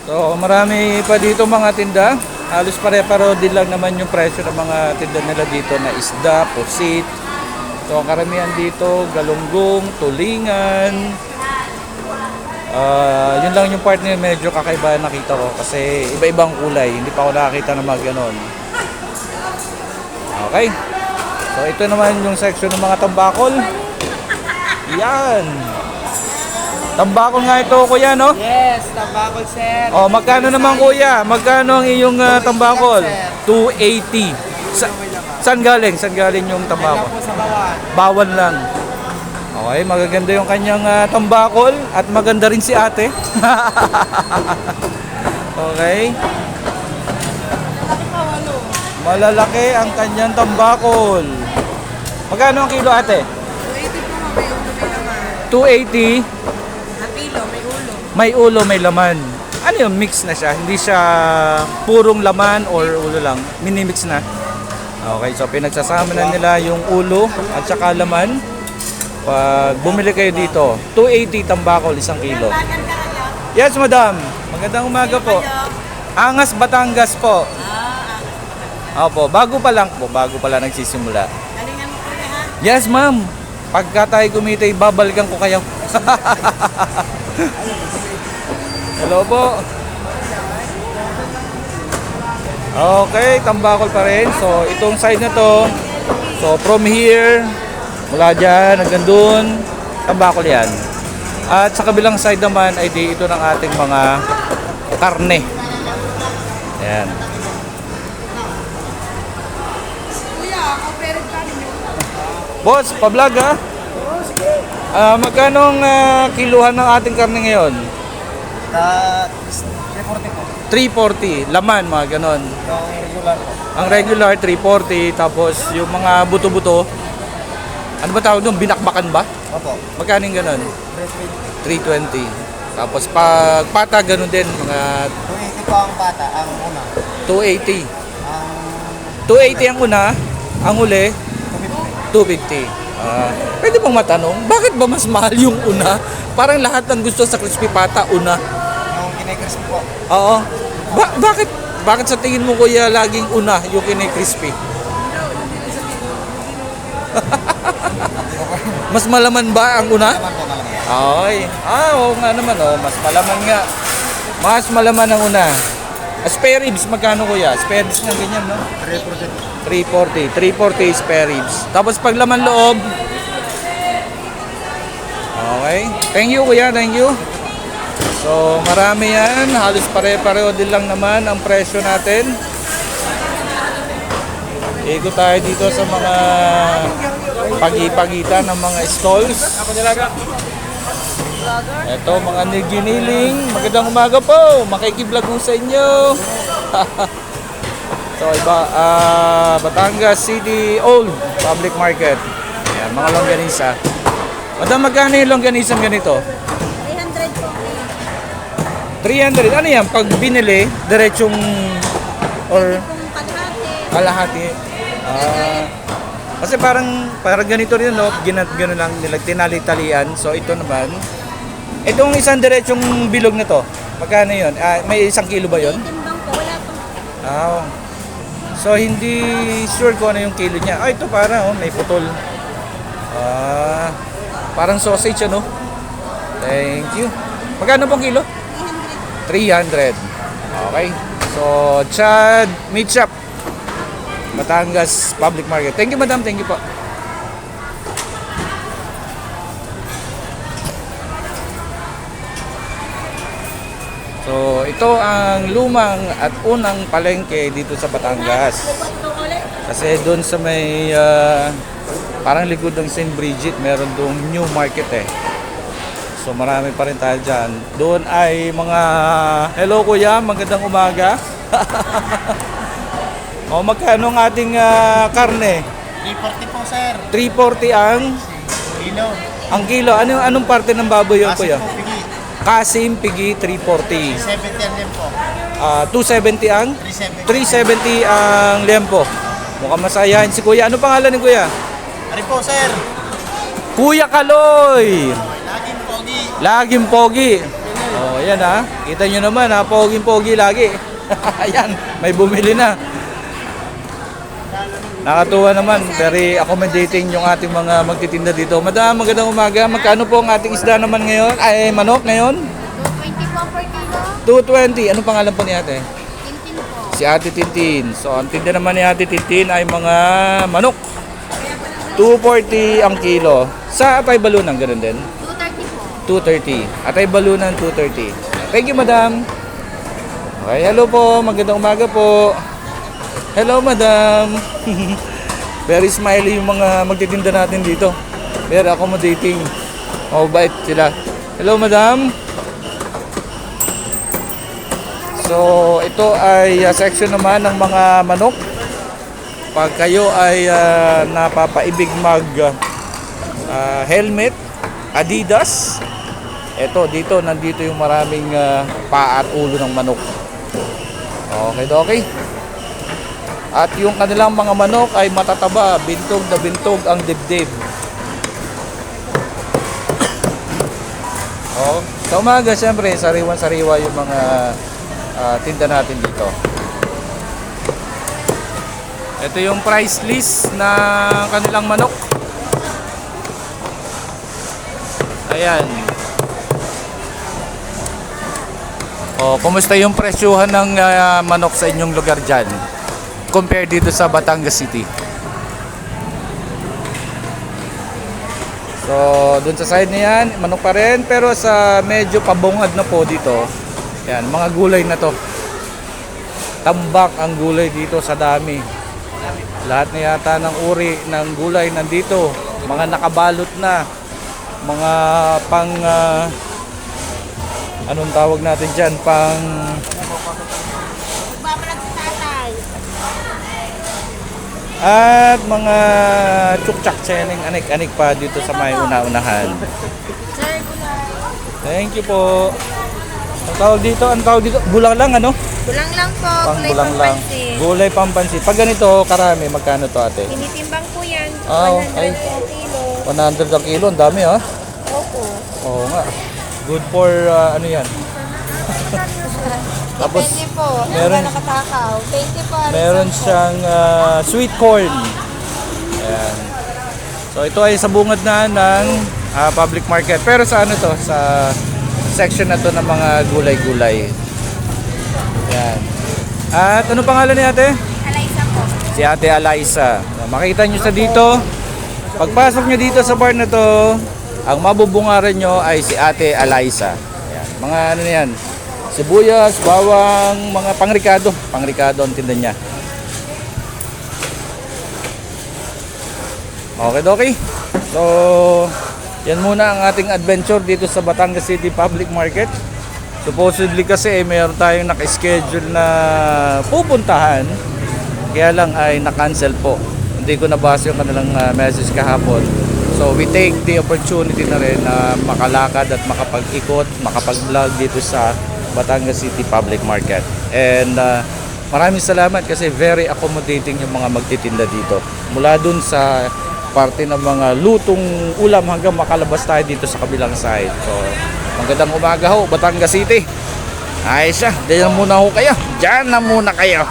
So marami pa dito mga tinda. Halos pare-pareho din lang naman yung presyo ng mga tinda nila dito na isda, pusit. So ang karamihan dito, galunggong, tulingan. Yun lang yung part na medyo kakaiba nakita ko kasi iba-ibang kulay. Hindi pa ako nakakita na mga ganon. Okay. So ito naman yung section ng mga tambakol. Yan. Tambakol nga ito, kuya, no? Yes, tambakol, sir. Oh, magkano naman, kuya? Magkano ang iyong tambakol? 280. Saan galing? Saan galing yung tambakol? Kailan po sa bawan? Bawan lang. Okay, magaganda yung kanyang tambakol at maganda rin si ate. Okay. Malalaki ang kanyang tambakol. Magkano ang kilo, ate? 280 po, may ulo, may laman. 280. Na kilo, may ulo. May ulo, may laman. Ano yung mix na siya? Hindi siya purong laman or ulo lang. Minimix na. Okay, so pinagsasama na nila yung ulo at saka laman. Pag bumili kayo dito, 280 tambakol, 1 kilo. Yes, madam. Magandang umaga po. Angas, Batangas po. Opo, bago pa lang po. Bago pa lang nagsisimula. Galingan mo po niya, ha? Yes, ma'am. Pagka tayo kumita, babalikan ko kayo. Hello po. Okay, tambakol pa rin. So, itong side na to. So, from here, mula dyan, hanggang dun, tambakol yan. At sa kabilang side naman, ay di ito ng ating mga karne. Ayan. Kuya, ako pero kami. Boss, pa-vlog ha? Magkano ang kiluhan ng ating karne ngayon? 340 po. 340, laman, mga ganon. Yung regular po. Ang regular, 340, tapos yung mga buto-buto, ano ba tawag doon? Binakbakan ba? Opo. Magkano yung ganon? 320. 320. Tapos pag pata, ganon din, mga 280 po ang pata, ang una. 280. Ang 280 ang una, ang huli, 250. Pwede bang matanong, bakit ba mas mahal yung una? Parang lahat ng gusto sa crispy pata, una. yung kinay-crispy po. Oo. Bakit sa tingin mo, kuya, laging una yung kinay-crispy? Mas malaman ba ang una? Naman po malaman. Ay. Oo nga naman, oh. Mas malaman nga. Mas malaman ang una. Spare ribs, magkano, kuya? Spare ribs na ganyan, no? 340. 340 spare ribs. Tapos pag laman loob. Okay. Thank you, kuya. Thank you. So, marami yan. Halos pare-pareho din lang naman ang presyo natin. Ikot tayo dito sa mga pagitan ng mga stalls. Ito, mga giniling. Magandang umaga po. Makikiblog ko sa inyo. So, iba, Batangas City Old Public Market. Ayan, mga longganisa. Madam, magkano yung longganisang ganito? 300 po. 300. Ano yan? Pag binili, diretsong or Kung kalahati. kalahati. Kasi parang ganito rin, no? Gano'n lang nila, tinali-talian. So, ito naman. Itong isang diretsong bilog na to, magkano yun? May 1 kilo ba yun? Timbang po, wala pong So, hindi sure kung ano yung kilo niya. Ito parang, may putol. Parang sausage, ano? Thank you. Magkano pong kilo? 300. Okay. So, Chad Meat Shop, Batangas Public Market. Thank you, madam. Thank you po. So, ito ang lumang at unang palengke dito sa Batangas. Kasi doon sa may parang likod ng St. Bridget, meron doong new market eh. So marami pa rin tayo dyan. Doon ay mga, hello kuya, magandang umaga. O, magkano ang ating karne? 340 po, sir. 340 ang Kilo. kilo. Anong parte ng baboy yun, kuya? po, pigi. Kasim, pigi, 340. 70 yan din po. 270 ang? 370 370. ang lempo. Mukhang masayahin si kuya. Ano pangalan ni kuya? Ari po, sir. Kuya Kaloy. Laging pogi. Laging pogi. Oh, ayan ha. Kita nyo naman ha, poging-pogi lagi. Ayan, may bumili na. Nakatuwa naman, very accommodating yung ating mga magtitinda dito. Madam, magandang umaga. Magkano po ang ating isda naman ngayon? Ay, manok ngayon? 220 po per kilo. 220. Anong pangalan po ni ate? Tintin po. Si Ate Tintin. So, ang tinda naman ni Ate Tintin ay mga manok. 240 ang kilo. Sa Atay Balunan, ganun din? 230 po. 230. Atay Balunan, 230. Thank you, madam. Okay, hello po. Magandang umaga po. Hello, madam. Very smiley yung mga magtitinda natin dito. Very accommodating. Mabait sila. Hello, madam. So, ito ay section naman ng mga manok. Pag kayo ay napapaibig mag helmet, Adidas, ito dito, nandito yung maraming paa at ulo ng manok. Okay. At yung kanilang mga manok ay matataba, bintog na bintog ang dibdib. Sa umaga, siyempre, sariwan-sariwa yung mga tinda natin dito. Ito yung price list ng kanilang manok. Ayan. Kumusta yung presyuhan ng manok sa inyong lugar dyan? Compare dito sa Batangas City. So, dun sa side na yan, manok pa rin. Pero sa medyo pabungad na po dito, yan, mga gulay na to. Tambak ang gulay dito sa dami. Lahat na yata ng uri ng gulay nandito. Mga nakabalot na. Mga pang, anong tawag natin dyan? Pang... Magbabalag si tatay. At mga tsuktsak seneng anik-anik pa dito sa may una-unahan. Sir, gulay. Thank you po. Ang tawag dito, bulang lang ano? Bulang lang po. Pang Gulay bulang lang. pampansin. Gulay pampansin. Pag ganito, karami, magkano to ate? Tinitimbang po yan. Ah, 100 ay. po kilo. 100 ang kilo, ang dami ha. Opo. Oo nga. Good for ano yan. Tapos, Depende po. meron- Nakatakaw. 20 po. Meron siyang sweet corn. Ayan. So ito ay sa bungad na ng public market. Pero sa ano to? Sa section na to ng mga gulay-gulay. Ayan. At ano pangalan ni ate? Alaysa po. Si Ate Alaysa. Makita nyo sa dito. Pagpasok nyo dito sa bar na to, ang mabubungaran nyo ay si Ate Alaysa. Ayan. Mga ano na yan. Sibuyas, bawang, mga pangrikado. Pangrikado ang tinda niya. Okay. So, yan muna ang ating adventure dito sa Batangas City Public Market. Supposedly kasi mayroon tayong naka-schedule na pupuntahan. Kaya lang ay na-cancel po. Hindi ko nabasa yung kanilang message kahapon. So we take the opportunity na rin na makalakad at makapag-ikot, makapag-vlog dito sa Batangas City Public Market. And maraming salamat kasi very accommodating yung mga magtitinda dito. Mula dun sa parte ng mga lutong ulam hanggang makalabas tayo dito sa kabilang side. So magandang umaga ho, Batangas City. Ayos siya, diyan muna ho kayo. Diyan na muna kayo.